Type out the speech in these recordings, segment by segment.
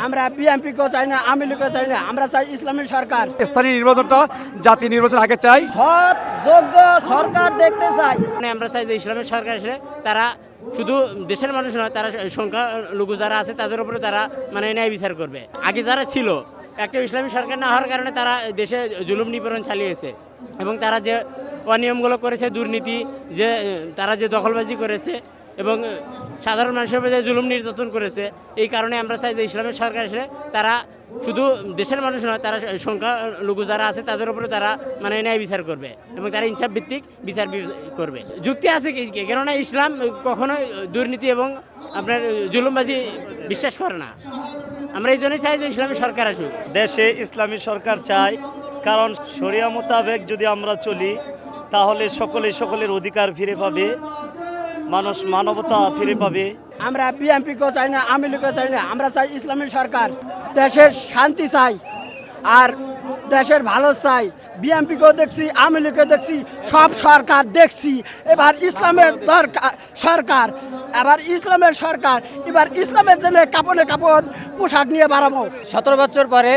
আমরা বিএনপি কেও চাই না, আওয়ামী লীগও চাই না, আমরা চাই ইসলামী সরকার। স্থানীয় নির্বাচনটা জাতীয় নির্বাচন আগে চাই। সৎ যোগ্য সরকার দেখতে চাই। আমরা চাই যে ইসলামী সরকার আসলে তারা শুধু দেশের মানুষ নয়, তারা সংখ্যালঘু যারা আছে তাদের উপরে তারা ন্যায় বিচার করবে। আগে যারা ছিল একটা ইসলামী সরকার না হওয়ার কারণে তারা দেশে জুলুম নিপীড়ন চালিয়েছে এবং তারা যে অনিয়মগুলো করেছে, দুর্নীতি, যে তারা যে দখলবাজি করেছে এবং সাধারণ মানুষের উপরে যে জুলুম নির্যাতন করেছে, এই কারণে আমরা চাই যে ইসলামী সরকার আসলে তারা শুধু দেশের মানুষ নয়, তারা সংখ্যালঘু যারা আছে তাদের উপরে তারা ন্যায় বিচার করবে এবং তারা ইনসাফ ভিত্তিক বিচার করবে। যুক্তি আছে কি, কেননা ইসলাম কখনোই দুর্নীতি এবং আপনার জুলুমবাজি বিশ্বাস করে না। আমরা এই জন্যই চাই যে ইসলামী সরকার আসুক। দেশে ইসলামী সরকার চাই, কারণ শরিয়া মোতাবেক যদি আমরা চলি তাহলে সকলের অধিকার ফিরে পাবে, মানুষ মানবতা ফিরে পাবে। আমরা বিএনপি কেও চাই না, আওয়ামী লীগও চাই না, আমরা চাই ইসলামী সরকার। দেশের শান্তি চাই আর দেশের ভালো চাই। বিএনপিকেও দেখছি, আওয়ামী লীগকেও দেখছি, সব সরকার দেখছি। এবার ইসলামের সরকার, এবার ইসলামের সরকার, এবার ইসলামের জন্য কাপড়ে কাপড় পোশাক নিয়ে বাড়াবো। 17 বছর পরে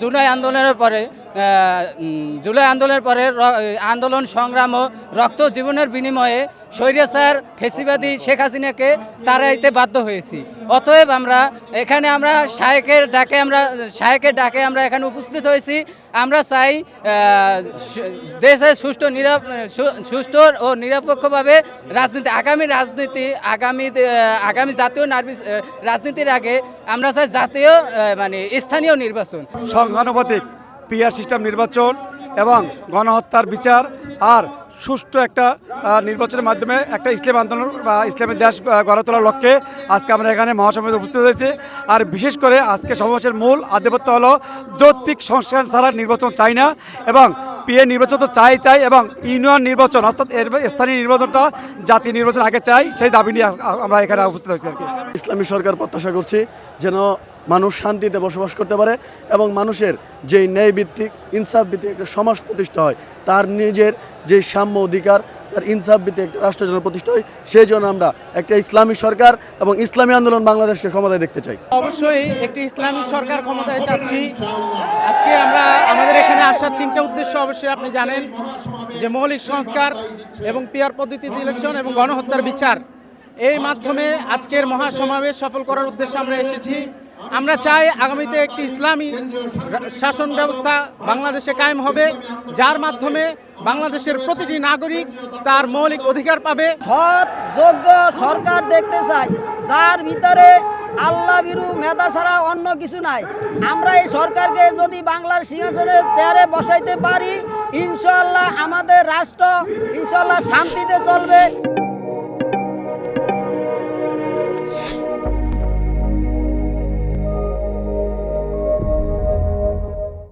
জুলাই আন্দোলনের পরে আন্দোলন সংগ্রাম ও রক্ত জীবনের বিনিময়ে স্বৈরাচার ফেসিবাদী শেখ হাসিনাকে তাড়াইতে বাধ্য হয়েছি। অতএব আমরা শায়েকের ডাকে আমরা এখানে উপস্থিত হয়েছি। আমরা চাই দেশে সুষ্ঠু ও নিরপেক্ষভাবে আগামী জাতীয় রাজনীতির আগে আমরা চাই জাতীয় স্থানীয় নির্বাচন, সংখ্যানুপাতিক পিআর সিস্টেম নির্বাচন এবং গণহত্যার বিচার আর সুষ্ঠু একটা নির্বাচনের মাধ্যমে একটা ইসলাম আন্দোলন বা ইসলামী দেশ গড়ে তোলার লক্ষ্যে আজকে আমরা এখানে মহাসমাবেশে উপস্থিত হয়েছি। আর বিশেষ করে আজকে সমাবেশের মূল আধিপত্য হলো যৌক্তিক সংস্কার ছাড়া নির্বাচন চাই না এবং পিএ নির্বাচন তো চাই এবং ইউনিয়ন নির্বাচন অর্থাৎ স্থানীয় নির্বাচনটা জাতীয় নির্বাচন আগে চাই, সেই দাবি নিয়ে আমরা এখানে উপস্থিত হয়েছি আর কি। ইসলামী সরকার প্রত্যাশা করছি যেন মানুষ শান্তিতে বসবাস করতে পারে এবং মানুষের যেই ন্যায়ভিত্তিক ইনসাফ ভিত্তিক একটা সমাজ প্রতিষ্ঠা হয়, তার নিজের যে সাম্য অধিকার, তার ইনসাফ ভিত্তিক একটা রাষ্ট্র যেন প্রতিষ্ঠা হয়, সেই জন্য আমরা একটা ইসলামী সরকার এবং ইসলামী আন্দোলন বাংলাদেশকে ক্ষমতায় দেখতে চাই। অবশ্যই একটি ইসলামী সরকার ক্ষমতায় চাচ্ছি। আজকে আমাদের এখানে আসার 3টা উদ্দেশ্য অবশ্যই আপনি জানেন, যে মৌলিক সংস্কার এবং পিআর পদ্ধতিতে ইলেকশন এবং গণহত্যার বিচার। এই মাধ্যমে আজকের মহাসমাবেশ সফল করার উদ্দেশ্যে আমরা এসেছি। আমরা চাই আগামীতে একটি ইসলামী শাসন ব্যবস্থা বাংলাদেশে কায়েম হবে, যার মাধ্যমে বাংলাদেশের প্রতিটি নাগরিক তার মৌলিক অধিকার পাবে। সৎ যোগ্য সরকার দেখতে চাই, যার ভিতরে আল্লাহ বিরু মেধা ছাড়া অন্য কিছু নাই। আমরা এই সরকারকে যদি বাংলার সিংহাসনের চেয়ারে বসাইতে পারি, ইনশাআল্লাহ আমাদের রাষ্ট্র ইনশাআল্লাহ শান্তিতে চলবে।